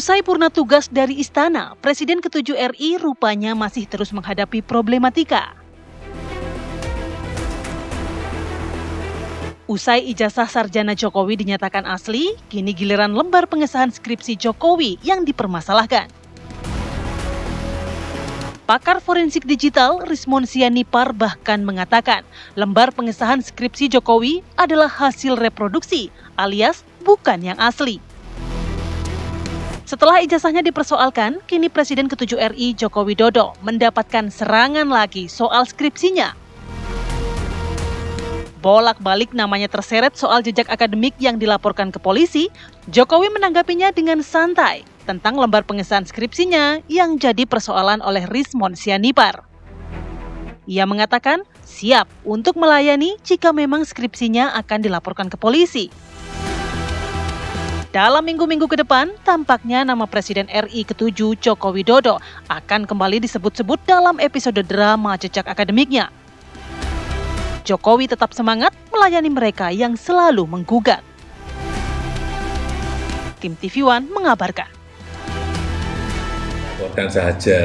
Usai purna tugas dari istana, Presiden ke-7 RI rupanya masih terus menghadapi problematika. Usai ijazah sarjana Jokowi dinyatakan asli, kini giliran lembar pengesahan skripsi Jokowi yang dipermasalahkan. Pakar forensik digital Rismon Sianipar bahkan mengatakan lembar pengesahan skripsi Jokowi adalah hasil reproduksi alias bukan yang asli. Setelah ijazahnya dipersoalkan, kini Presiden ke-7 RI Joko Widodo mendapatkan serangan lagi soal skripsinya. Bolak-balik namanya terseret soal jejak akademik yang dilaporkan ke polisi, Jokowi menanggapinya dengan santai tentang lembar pengesahan skripsinya yang jadi persoalan oleh Rismon Sianipar. Ia mengatakan siap untuk melayani jika memang skripsinya akan dilaporkan ke polisi. Dalam minggu-minggu ke depan, tampaknya nama Presiden RI ke-7 Joko Widodo akan kembali disebut-sebut dalam episode drama jejak akademiknya. Jokowi tetap semangat melayani mereka yang selalu menggugat. Tim TV One mengabarkan. Laporkan saja,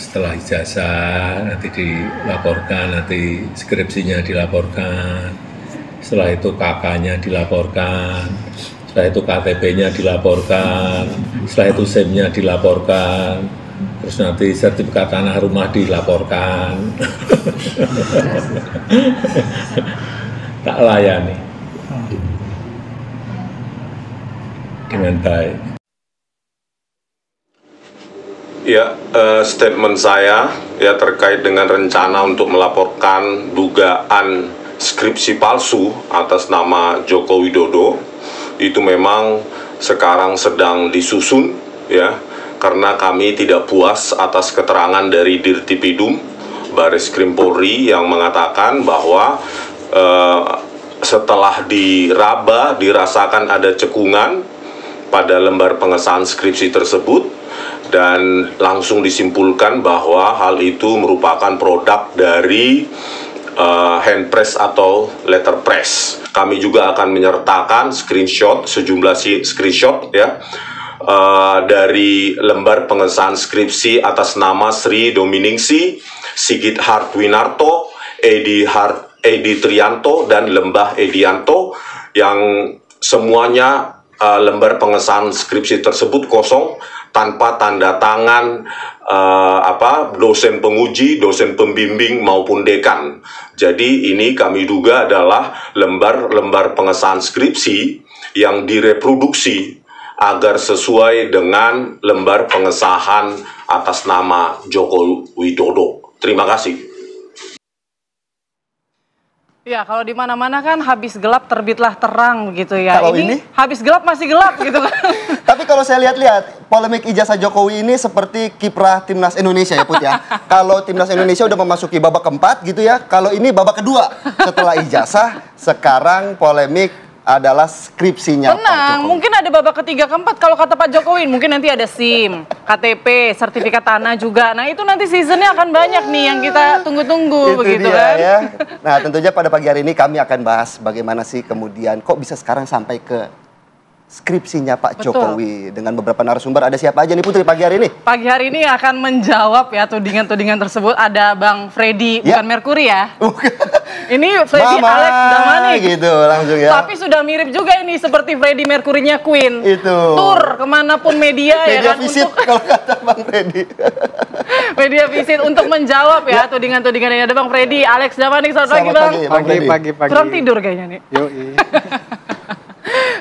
setelah ijazah nanti dilaporkan, nanti skripsinya dilaporkan, setelah itu KK-nya dilaporkan, setelah itu KTP-nya dilaporkan, setelah itu SIM-nya dilaporkan, terus nanti sertifikat tanah rumah dilaporkan. Tak layani dengan baik. Ya, statement saya ya terkait dengan rencana untuk melaporkan dugaan skripsi palsu atas nama Joko Widodo itu memang sekarang sedang disusun ya, karena kami tidak puas atas keterangan dari Dirtipidum Bareskrim Polri yang mengatakan bahwa setelah diraba dirasakan ada cekungan pada lembar pengesahan skripsi tersebut dan langsung disimpulkan bahwa hal itu merupakan produk dari hand press atau letter press. Kami juga akan menyertakan sejumlah screenshot ya dari lembar pengesahan skripsi atas nama Sri Dominingsi, Sigit Hartwinarto, Edi Trianto, dan Lembah Edianto yang semuanya lembar pengesahan skripsi tersebut kosong tanpa tanda tangan dosen penguji, dosen pembimbing maupun dekan. Jadi ini kami duga adalah lembar pengesahan skripsi yang direproduksi agar sesuai dengan lembar pengesahan atas nama Joko Widodo. Terima kasih. Ya, kalau di mana-mana kan habis gelap terbitlah terang begitu ya. Kalau ini habis gelap masih gelap gitu kan. Tapi kalau saya lihat-lihat, polemik ijazah Jokowi ini seperti kiprah Timnas Indonesia ya Put ya. Kalau Timnas Indonesia udah memasuki babak keempat gitu ya, kalau ini babak kedua. Setelah ijazah, sekarang polemik adalah skripsinya Pak Jokowi. Mungkin ada babak ketiga keempat kalau kata Pak Jokowi. Mungkin nanti ada SIM, KTP, sertifikat tanah juga. Nah itu nanti seasonnya akan banyak nih yang kita tunggu-tunggu begitu dia, kan. Ya. Nah tentunya pada pagi hari ini kami akan bahas bagaimana sih kemudian kok bisa sekarang sampai ke skripsinya Pak Jokowi dengan beberapa narasumber. Ada siapa aja nih Putri pagi hari ini? Pagi hari ini akan menjawab ya tudingan-tudingan tersebut. Ada Bang Freddy, bukan Mercury ya. Ini Freddy Alex Damani gitu langsung ya. Tapi sudah mirip juga ini seperti Freddy Mercury-nya Queen. Itu. Tur kemanapun media ya kan. Visit untuk kalau kata Bang Freddy. Media visit untuk menjawab ya tudingan-tudingan ini. Ada Bang Freddy Alex Damani. Selamat pagi Bang. Pagi. Kurang tidur kayaknya nih. Yoi.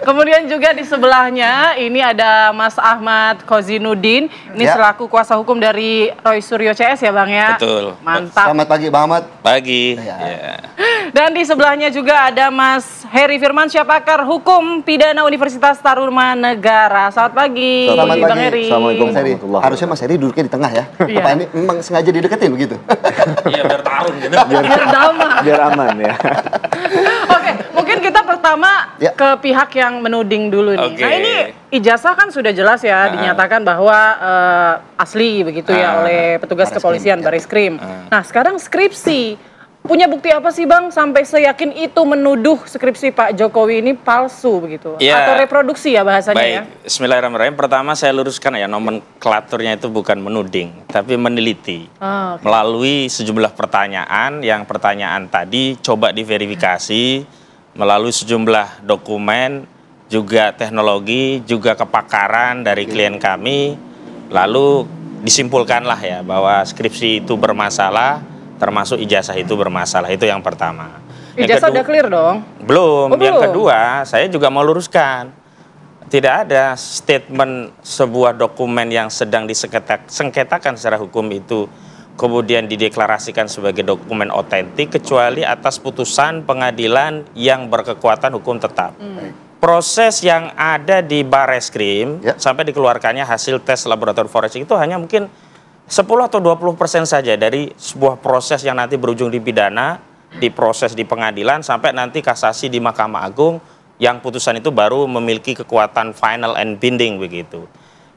Kemudian juga di sebelahnya ini ada Mas Ahmad Kozinuddin. Ini selaku kuasa hukum dari Roy Suryo CS ya Bang ya. Betul. Mantap. Selamat pagi Bang Ahmad. Pagi. Ya. Dan di sebelahnya juga ada Mas Heri Firmansyah, pakar hukum pidana Universitas Tarumanegara. Selamat pagi. Selamat pagi Bang Heri. Assalamualaikum warahmatullahi. Harusnya Mas Heri duduknya di tengah ya. Apa ini memang sengaja dideketin begitu? Iya biar tarung gitu. Biar damai. Biar aman ya. Oke, mungkin kita pertama ke pihak yang menuding dulu nih. Nah ini ijazah kan sudah jelas ya dinyatakan bahwa asli begitu ya oleh petugas kepolisian Bareskrim. Nah sekarang skripsi punya bukti apa sih Bang sampai seyakin itu menuduh skripsi Pak Jokowi ini palsu begitu? Ya, atau reproduksi ya bahasanya baik. ya? Bismillahirrahmanirrahim. Pertama saya luruskan ya, nomenklaturnya itu bukan menuding, tapi meneliti. Oh, okay. Melalui sejumlah pertanyaan, yang pertanyaan tadi coba diverifikasi melalui sejumlah dokumen, juga teknologi, juga kepakaran dari klien kami, lalu disimpulkanlah ya bahwa skripsi itu bermasalah, termasuk ijazah itu bermasalah. Itu yang pertama. Ijazah udah clear dong? Belum. Oh, yang belum. kedua, saya juga mau luruskan. Tidak ada statement sebuah dokumen yang sedang disengketakan secara hukum itu kemudian dideklarasikan sebagai dokumen otentik kecuali atas putusan pengadilan yang berkekuatan hukum tetap. Proses yang ada di Bareskrim sampai dikeluarkannya hasil tes laboratorium forensik itu hanya mungkin 10 atau 20% saja dari sebuah proses yang nanti berujung di pidana, diproses di pengadilan, sampai nanti kasasi di Mahkamah Agung, yang putusan itu baru memiliki kekuatan final and binding begitu.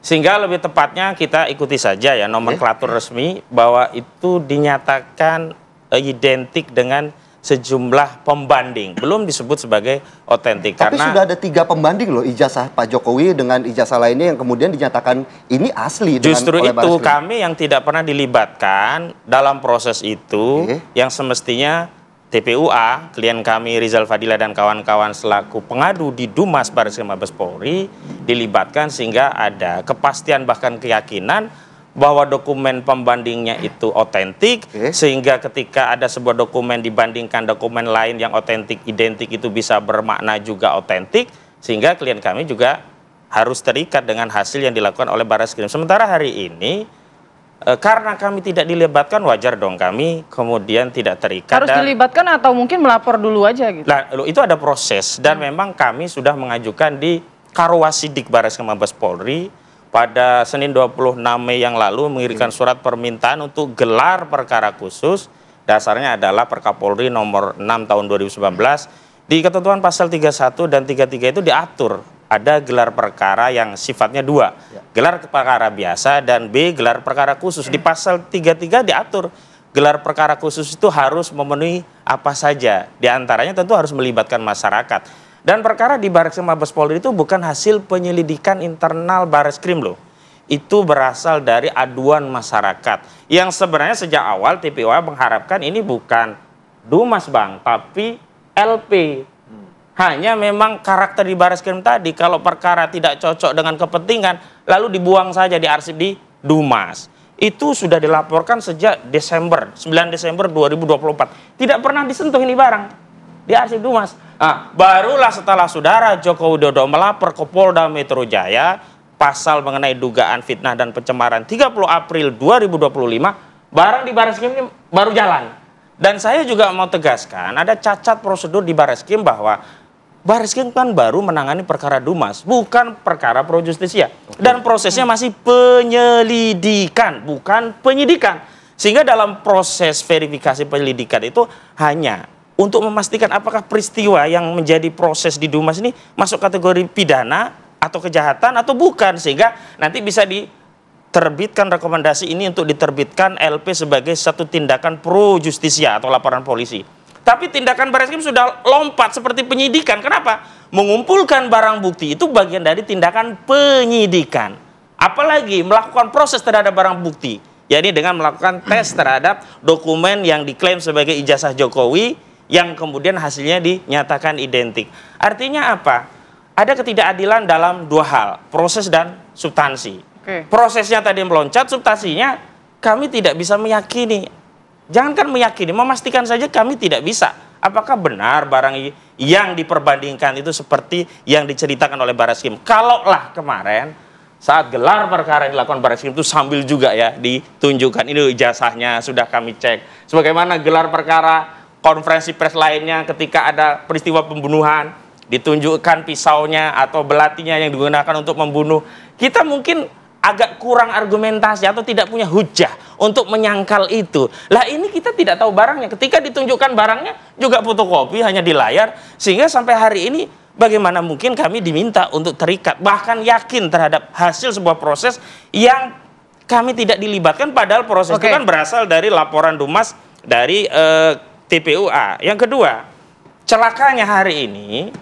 Sehingga lebih tepatnya kita ikuti saja ya nomenklatur resmi bahwa itu dinyatakan identik dengan sejumlah pembanding, belum disebut sebagai otentik. Tapi karena sudah ada 3 pembanding loh, ijazah Pak Jokowi dengan ijazah lainnya yang kemudian dinyatakan ini asli. Justru oleh itu Bareskrim. kami yang tidak pernah dilibatkan dalam proses itu, yang semestinya TPUA, klien kami Rizal Fadila dan kawan-kawan selaku pengadu di Dumas Bareskrim Mabes Polri dilibatkan sehingga ada kepastian bahkan keyakinan bahwa dokumen pembandingnya itu otentik, sehingga ketika ada sebuah dokumen dibandingkan dokumen lain yang otentik, identik, itu bisa bermakna juga otentik, sehingga klien kami juga harus terikat dengan hasil yang dilakukan oleh Bareskrim. Sementara hari ini, karena kami tidak dilibatkan, wajar dong kami kemudian tidak terikat. Harus dilibatkan atau mungkin melapor dulu aja gitu? Nah, itu ada proses, dan memang kami sudah mengajukan di Karwasidik Bareskrim Mabes Polri pada Senin 26 Mei yang lalu mengirimkan surat permintaan untuk gelar perkara khusus. Dasarnya adalah Perkapolri nomor 6 tahun 2019. Di ketentuan pasal 31 dan 33 itu diatur ada gelar perkara yang sifatnya 2. Gelar perkara biasa dan B, gelar perkara khusus. Di pasal 33 diatur gelar perkara khusus itu harus memenuhi apa saja. Di antaranya tentu harus melibatkan masyarakat. Dan perkara di Bareskrim Mabes Polri itu bukan hasil penyelidikan internal Bareskrim loh. Itu berasal dari aduan masyarakat. Yang sebenarnya sejak awal TPUA mengharapkan ini bukan Dumas Bang, tapi LP. Hanya memang karakter di Bareskrim tadi, kalau perkara tidak cocok dengan kepentingan, lalu dibuang saja di arsip di Dumas. Itu sudah dilaporkan sejak Desember, 9 Desember 2024. Tidak pernah disentuh ini barang di arsip Dumas. Nah, barulah setelah saudara Joko Widodo melapor ke Polda Metro Jaya pasal mengenai dugaan fitnah dan pencemaran 30 April 2025, barang di Bareskrim ini baru jalan. Dan saya juga mau tegaskan, ada cacat prosedur di Bareskrim bahwa Bareskrim kan baru menangani perkara Dumas, bukan perkara pro justisia. Dan prosesnya masih penyelidikan, bukan penyidikan. Sehingga dalam proses verifikasi penyelidikan itu hanya untuk memastikan apakah peristiwa yang menjadi proses di Dumas ini masuk kategori pidana atau kejahatan atau bukan. Sehingga nanti bisa diterbitkan rekomendasi ini untuk diterbitkan LP sebagai satu tindakan pro justisia atau laporan polisi. Tapi tindakan Bareskrim sudah lompat seperti penyidikan. Kenapa? Mengumpulkan barang bukti itu bagian dari tindakan penyidikan. Apalagi melakukan proses terhadap barang bukti. Yakni dengan melakukan tes terhadap dokumen yang diklaim sebagai ijazah Jokowi, yang kemudian hasilnya dinyatakan identik. Artinya apa? Ada ketidakadilan dalam 2 hal, proses dan substansi. Prosesnya tadi meloncat, substansinya kami tidak bisa meyakini. Jangankan meyakini, memastikan saja kami tidak bisa. Apakah benar barang yang diperbandingkan itu seperti yang diceritakan oleh Bareskrim? Kalaulah kemarin saat gelar perkara yang dilakukan Bareskrim itu sambil juga ya ditunjukkan ini ijazahnya sudah kami cek. Sebagaimana gelar perkara konferensi pers lainnya ketika ada peristiwa pembunuhan, ditunjukkan pisaunya atau belatinya yang digunakan untuk membunuh. Kita mungkin agak kurang argumentasi atau tidak punya hujah untuk menyangkal itu. Lah ini kita tidak tahu barangnya. Ketika ditunjukkan barangnya juga fotokopi hanya di layar. Sehingga sampai hari ini bagaimana mungkin kami diminta untuk terikat, bahkan yakin terhadap hasil sebuah proses yang kami tidak dilibatkan, padahal proses itu kan berasal dari laporan Dumas dari TPUA. Yang kedua, celakanya hari ini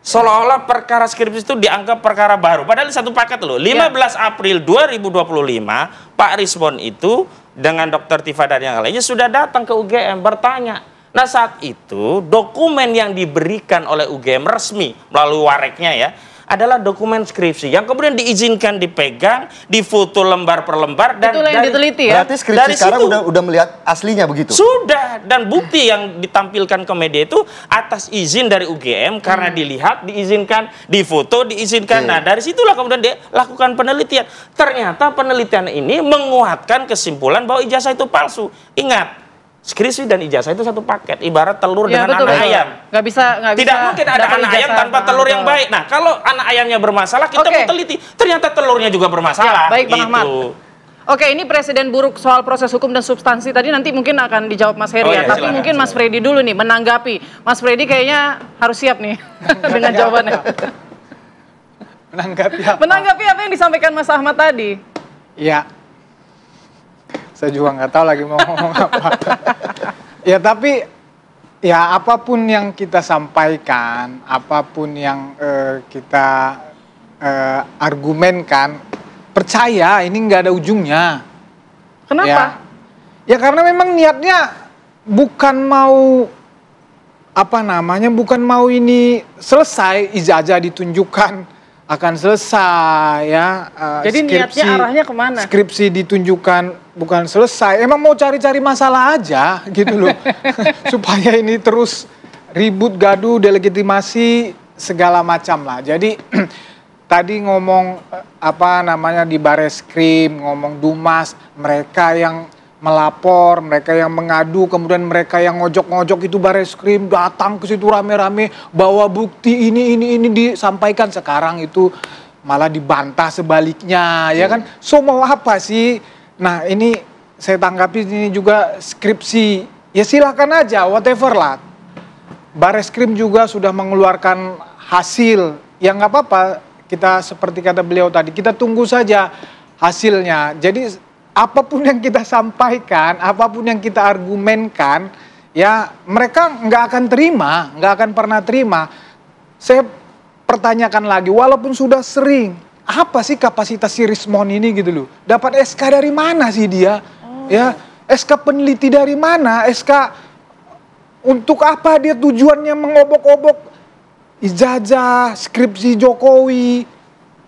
seolah-olah perkara skripsi itu dianggap perkara baru. Padahal satu paket loh. 15 April 2025, Pak Rismon itu dengan Dr. Tifa dan yang lainnya sudah datang ke UGM bertanya. Nah saat itu dokumen yang diberikan oleh UGM resmi melalui wareknya ya, adalah dokumen skripsi yang kemudian diizinkan dipegang, difoto lembar per lembar dan itulah yang diteliti ya. Berarti skripsi dari sekarang situ, udah melihat aslinya begitu. Sudah, dan bukti yang ditampilkan ke media itu atas izin dari UGM karena dilihat, diizinkan, difoto, diizinkan. Nah, dari situlah kemudian dia lakukan penelitian. Ternyata penelitian ini menguatkan kesimpulan bahwa ijazah itu palsu. Ingat, skripsi dan ijazah itu satu paket, ibarat telur Ya, dengan betul, anak betul. ayam. Nggak bisa Tidak mungkin ada dapat anak ayam ijazah. tanpa telur yang baik. Nah, kalau anak ayamnya bermasalah, kita Oke. mau teliti. Ternyata telurnya juga bermasalah. Ya, baik, Bang gitu. Ahmad. Oke, ini presiden buruk soal proses hukum dan substansi tadi nanti mungkin akan dijawab Mas Heri Oh, ya. iya, Tapi silakan, mungkin Mas Freddy dulu nih menanggapi. Mas Freddy kayaknya harus siap nih dengan jawabannya. Menanggapi apa yang disampaikan Mas Ahmad tadi? Iya. Saya juga nggak tahu lagi mau ngomong apa. Ya tapi ya apapun yang kita sampaikan, apapun yang kita argumenkan, percaya ini nggak ada ujungnya. Kenapa? Ya karena memang niatnya bukan mau bukan mau ini selesai, ijazah ditunjukkan akan selesai ya. Jadi niatnya arahnya kemana? Skripsi ditunjukkan bukan selesai, emang mau cari-cari masalah aja gitu loh. Supaya ini terus ribut, gaduh, delegitimasi segala macam lah. Jadi tadi ngomong di Bareskrim, ngomong Dumas, mereka yang melapor, mereka yang mengadu, kemudian mereka yang ngojok-ngojok itu Bareskrim datang ke situ rame-rame bawa bukti ini disampaikan. Sekarang itu malah dibantah sebaliknya, ya kan? So mau apa sih? Nah ini saya tanggapi ini juga skripsi, ya silakan aja, whatever lah. Bareskrim juga sudah mengeluarkan hasil, ya nggak apa-apa. Kita seperti kata beliau tadi, kita tunggu saja hasilnya. Jadi apapun yang kita sampaikan, apapun yang kita argumenkan, ya mereka nggak akan terima, nggak akan pernah terima. Saya pertanyakan lagi, walaupun sudah sering, apa sih kapasitas si Rismon ini gitu loh? Dapat SK dari mana sih dia? Ya, SK peneliti dari mana? SK untuk apa dia tujuannya mengobok-obok ijazah, skripsi Jokowi?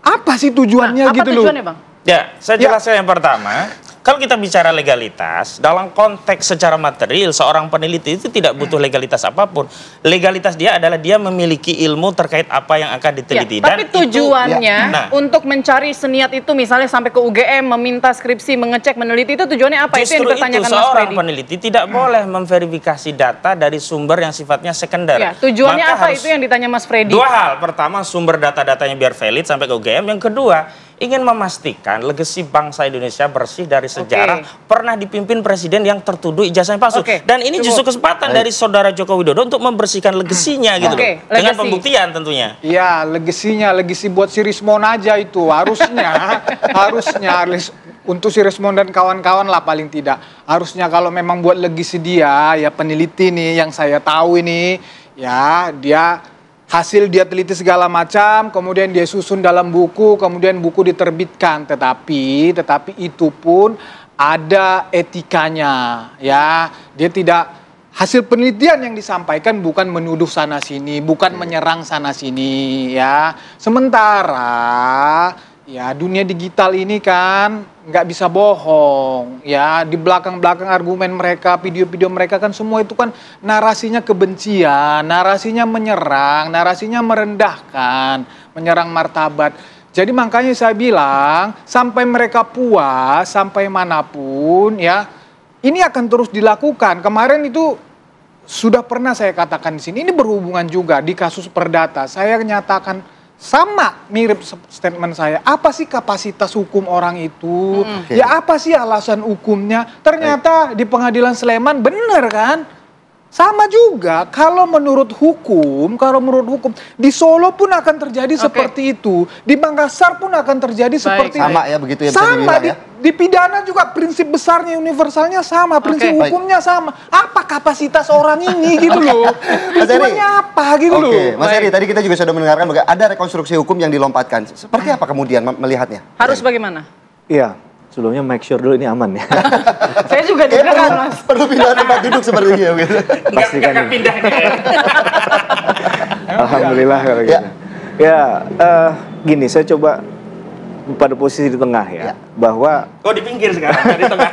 Apa sih tujuannya gitu loh? Apa tujuannya, Bang? Ya, saya jelaskan yang pertama. Kalau kita bicara legalitas, dalam konteks secara material, seorang peneliti itu tidak butuh legalitas apapun. Legalitas dia adalah dia memiliki ilmu terkait apa yang akan diteliti. Ya, tapi tujuannya untuk mencari seniat itu, misalnya sampai ke UGM, meminta skripsi, mengecek, meneliti, itu tujuannya apa? Itu yang dipertanyakan Mas Freddy. Seorang peneliti tidak boleh memverifikasi data dari sumber yang sifatnya sekunder. Ya, tujuannya apa itu yang ditanya Mas Freddy? Dua hal. Pertama, sumber data-datanya biar valid sampai ke UGM. Yang kedua, ingin memastikan legasi bangsa Indonesia bersih dari sejarah pernah dipimpin presiden yang tertuduh ijazahnya palsu. Dan ini justru kesempatan dari saudara Joko Widodo untuk membersihikan legasinya gitu loh. Dengan pembuktian tentunya. Iya, legasi buat si Rismon aja itu. Harusnya untuk si Rismon dan kawan-kawan lah paling tidak. Harusnya kalau memang buat legasi dia, ya peneliti nih yang saya tahu ini, ya dia hasil dia teliti segala macam, kemudian dia susun dalam buku, kemudian buku diterbitkan. Tetapi itu pun ada etikanya, ya. Dia tidak, hasil penelitian yang disampaikan bukan menuduh sana sini, bukan menyerang sana sini, ya. Sementara ya dunia digital ini kan nggak bisa bohong, ya. Di belakang-belakang argumen mereka, video-video mereka kan semua itu kan narasinya kebencian, narasinya menyerang, narasinya merendahkan, menyerang martabat. Jadi makanya saya bilang sampai mereka puas, sampai manapun ya, ini akan terus dilakukan. Kemarin itu sudah pernah saya katakan di sini, ini berhubungan juga di kasus Perdata. Saya nyatakan sama mirip statement saya. Apa sih kapasitas hukum orang itu? Ya apa sih alasan hukumnya? Ternyata di Pengadilan Sleman benar kan? Sama juga, kalau menurut hukum di Solo pun akan terjadi seperti itu, di Makassar pun akan terjadi seperti itu. Sama ya begitu ya, bisa sama dibilang ya. di pidana juga prinsip besarnya universalnya sama, prinsip hukumnya sama. Apa kapasitas orang ini gitu loh? Tujuannya apa gitu loh? Mas Heri, tadi kita juga sudah mendengarkan bahwa ada rekonstruksi hukum yang dilompatkan. Seperti apa kemudian melihatnya? Harus bagaimana? Iya. Sebelumnya make sure dulu ini aman ya. Saya juga deg-degan, Mas. Perlu pindah tempat duduk sepertinya gitu. Pastikan Nggak pindah nih. Alhamdulillah kalau gitu. Ya, gini, saya coba pada posisi di tengah ya. Bahwa Kok di pinggir sekarang, di tengah.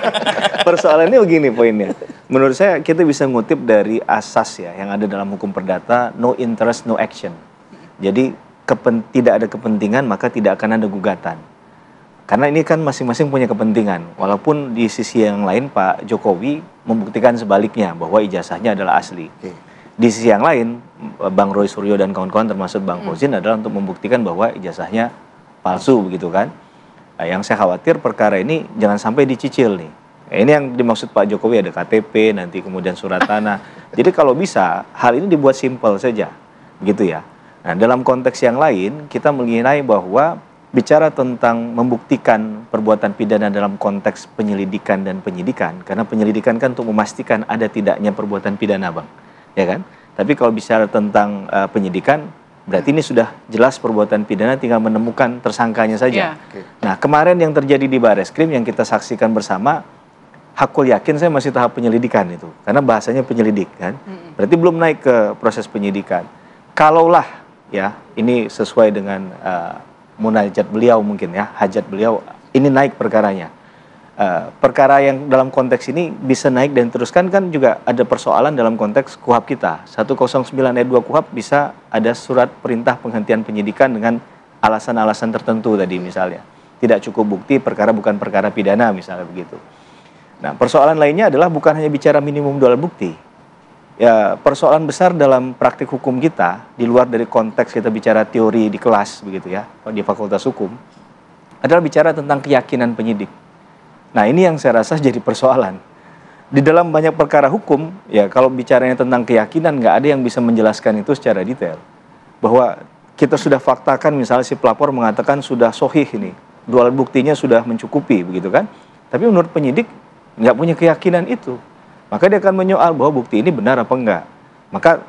persoalannya begini poinnya. Menurut saya kita bisa ngutip dari asas ya yang ada dalam hukum perdata, no interest, no action. Jadi tidak ada kepentingan maka tidak akan ada gugatan. Karena ini kan masing-masing punya kepentingan. Walaupun di sisi yang lain Pak Jokowi membuktikan sebaliknya bahwa ijazahnya adalah asli. Di sisi yang lain Bang Roy Suryo dan kawan-kawan termasuk Bang Fauzin adalah untuk membuktikan bahwa ijazahnya palsu begitu kan. Nah, yang saya khawatir perkara ini jangan sampai dicicil nih. Ini yang dimaksud Pak Jokowi ada KTP, nanti kemudian surat tanah. Jadi kalau bisa hal ini dibuat simpel saja. Begitu ya. Nah, dalam konteks yang lain kita menilai bahwa bicara tentang membuktikan perbuatan pidana dalam konteks penyelidikan dan penyidikan, karena penyelidikan kan untuk memastikan ada tidaknya perbuatan pidana, Bang, ya kan? Tapi kalau bicara tentang penyidikan, berarti ini sudah jelas perbuatan pidana, tinggal menemukan tersangkanya saja. Nah, kemarin yang terjadi di Bareskrim yang kita saksikan bersama, hakul yakin saya masih tahap penyelidikan itu, karena bahasanya penyelidik kan, berarti belum naik ke proses penyidikan. Kalaulah ya ini sesuai dengan munajat beliau mungkin ya, hajat beliau, ini naik perkaranya. Perkara yang dalam konteks ini bisa naik dan teruskan kan juga ada persoalan dalam konteks KUHAP kita. 109 ayat 2 KUHAP bisa ada surat perintah penghentian penyidikan dengan alasan-alasan tertentu tadi misalnya. Tidak cukup bukti, perkara bukan perkara pidana misalnya begitu. Nah, persoalan lainnya adalah bukan hanya bicara minimum dua alat bukti. Ya, persoalan besar dalam praktik hukum kita, di luar dari konteks kita bicara teori di kelas begitu ya, di Fakultas Hukum, adalah bicara tentang keyakinan penyidik. Nah, ini yang saya rasa jadi persoalan. Di dalam banyak perkara hukum, ya kalau bicaranya tentang keyakinan, nggak ada yang bisa menjelaskan itu secara detail. Bahwa kita sudah faktakan, misalnya si pelapor mengatakan sudah sahih ini, dua alat buktinya sudah mencukupi begitu kan. Tapi menurut penyidik, nggak punya keyakinan itu. Maka dia akan menyoal bahwa bukti ini benar apa enggak. Maka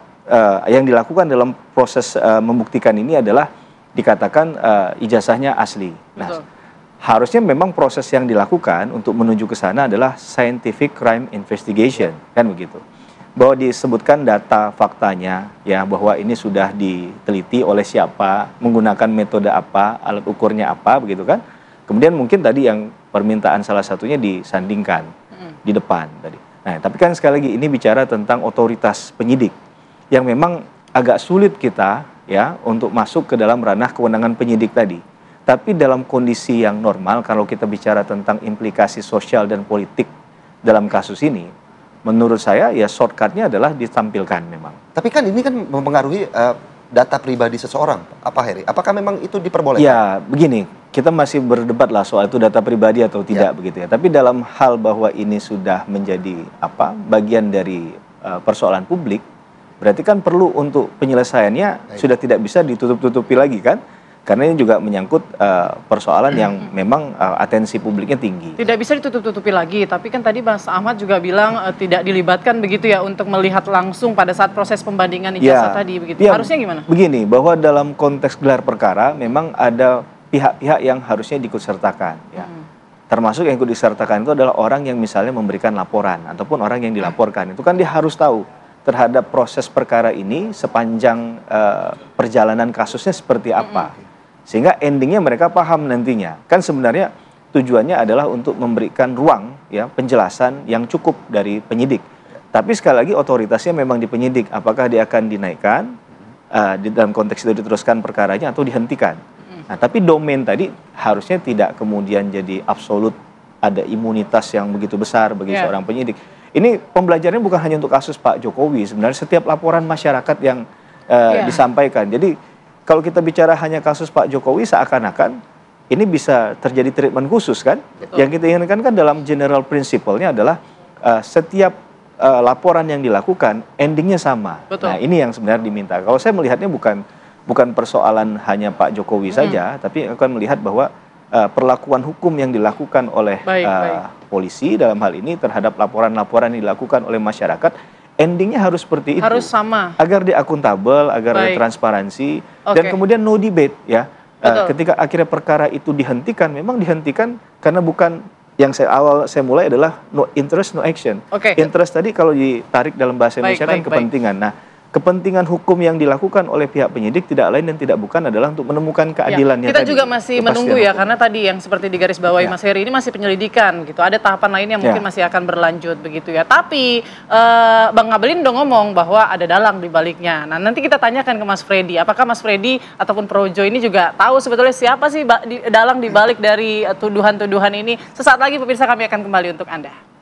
yang dilakukan dalam proses membuktikan ini adalah dikatakan ijazahnya asli. Nah, harusnya memang proses yang dilakukan untuk menuju ke sana adalah scientific crime investigation, kan begitu. Bahwa disebutkan data faktanya, ya bahwa ini sudah diteliti oleh siapa, menggunakan metode apa, alat ukurnya apa, begitu kan. Kemudian mungkin tadi yang permintaan salah satunya disandingkan di depan tadi. Nah, tapi kan sekali lagi ini bicara tentang otoritas penyidik yang memang agak sulit kita ya untuk masuk ke dalam ranah kewenangan penyidik tadi. Tapi dalam kondisi yang normal, kalau kita bicara tentang implikasi sosial dan politik dalam kasus ini, menurut saya ya shortcutnya adalah ditampilkan memang. Tapi kan ini kan mempengaruhi data pribadi seseorang, apa Heri? Apakah memang itu diperbolehkan? Ya, begini, kita masih berdebat lah soal itu data pribadi atau tidak begitu ya. Tapi dalam hal bahwa ini sudah menjadi bagian dari persoalan publik, berarti kan perlu untuk penyelesaiannya sudah tidak bisa ditutup-tutupi lagi kan? Karena ini juga menyangkut persoalan yang memang atensi publiknya tinggi. Tidak bisa ditutup-tutupi lagi, tapi kan tadi Mas Ahmad juga bilang tidak dilibatkan begitu ya untuk melihat langsung pada saat proses pembandingan ijazah tadi begitu. Harusnya gimana? Begini, bahwa dalam konteks gelar perkara memang ada pihak-pihak yang harusnya diikutsertakan ya. Termasuk yang ikut disertakan itu adalah orang yang misalnya memberikan laporan ataupun orang yang dilaporkan. Itu kan dia harus tahu terhadap proses perkara ini sepanjang perjalanan kasusnya seperti apa. Sehingga endingnya mereka paham nantinya. Kan sebenarnya tujuannya adalah untuk memberikan ruang ya penjelasan yang cukup dari penyidik. Tapi sekali lagi otoritasnya memang di penyidik. Apakah dia akan dinaikkan di dalam konteks itu diteruskan perkaranya atau dihentikan. Nah, tapi domain tadi harusnya tidak kemudian jadi absolut ada imunitas yang begitu besar bagi seorang penyidik. Ini pembelajarannya bukan hanya untuk kasus Pak Jokowi. Sebenarnya setiap laporan masyarakat yang disampaikan. Jadi kalau kita bicara hanya kasus Pak Jokowi seakan-akan ini bisa terjadi treatment khusus kan? Betul. Yang kita inginkan kan dalam general principle-nya adalah setiap laporan yang dilakukan endingnya sama. Betul. Nah, ini yang sebenarnya diminta. Kalau saya melihatnya bukan persoalan hanya Pak Jokowi saja, tapi akan melihat bahwa perlakuan hukum yang dilakukan oleh polisi dalam hal ini terhadap laporan-laporan yang dilakukan oleh masyarakat, endingnya harus seperti itu. Harus sama. Agar dia akuntabel, agar ada transparansi, dan kemudian no debate ya. Ketika akhirnya perkara itu dihentikan, memang dihentikan karena bukan yang saya mulai adalah no interest, no action. Interest tadi kalau ditarik dalam bahasa Indonesia kan kepentingan. Nah, kepentingan hukum yang dilakukan oleh pihak penyidik tidak lain dan tidak bukan adalah untuk menemukan keadilannya. Kita juga masih menunggu ya, karena tadi yang seperti digarisbawahi Mas Heri ini masih penyelidikan gitu. Ada tahapan lain yang mungkin masih akan berlanjut begitu ya. Tapi Bang Ngabalin udah ngomong bahwa ada dalang di baliknya. Nah, nanti kita tanyakan ke Mas Freddy, apakah Mas Freddy ataupun Projo ini juga tahu sebetulnya siapa sih dalang di balik dari tuduhan-tuduhan ini. Sesaat lagi pemirsa, kami akan kembali untuk Anda.